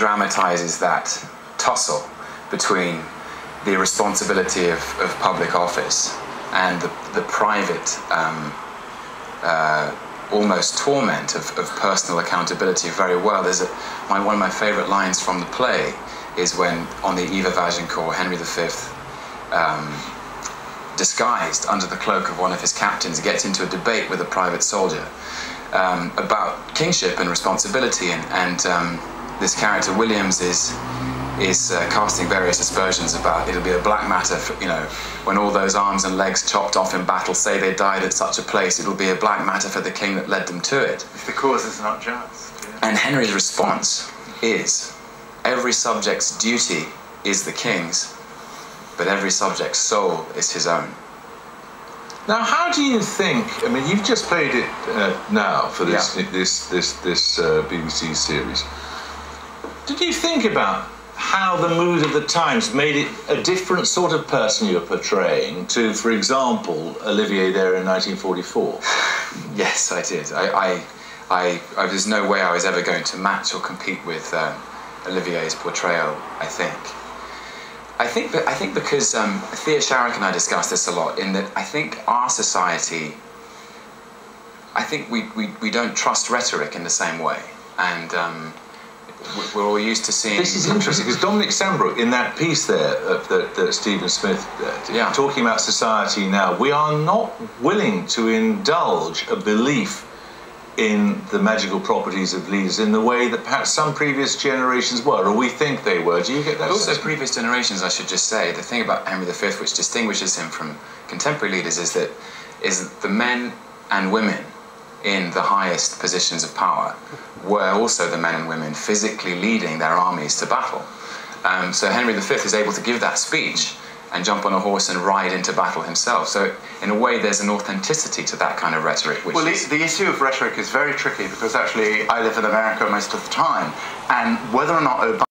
dramatises that tussle between the responsibility of public office and the private almost torment of personal accountability very well. There's one of my favourite lines from the play is when, on the eve of Agincourt, Henry V, disguised under the cloak of one of his captains, gets into a debate with a private soldier about kingship and responsibility, and this character Williams is casting various aspersions about it'll be a black matter for, when all those arms and legs chopped off in battle say they died at such a place, it'll be a black matter for the king that led them to it. If the cause is not just. Yeah. And Henry's response is, every subject's duty is the king's, but every subject's soul is his own. Now, how do you think? I mean, you've just played it now for this BBC series. Did you think about how the mood of the times made it a different sort of person you're portraying to, for example, Olivier there in 1944? Yes, I did. There's no way I was ever going to match or compete with Olivier's portrayal, I think. I think because Thea Sharrock and I discussed this a lot, in that I think our society, I think we don't trust rhetoric in the same way, and we're all used to seeing... This is interesting, because Dominic Sambrook, in that piece there that Stephen Smith did, talking about society now, we are not willing to indulge a belief in the magical properties of leaders in the way that perhaps some previous generations were, or we think they were. Do you get that sense? Also, previous generations, I should just say, the thing about Henry V which distinguishes him from contemporary leaders is that the men and women in the highest positions of power were also the men and women physically leading their armies to battle. So Henry V is able to give that speech and jump on a horse and ride into battle himself. So in a way there's an authenticity to that kind of rhetoric. Which the issue of rhetoric is very tricky, because actually I live in America most of the time, and whether or not Obama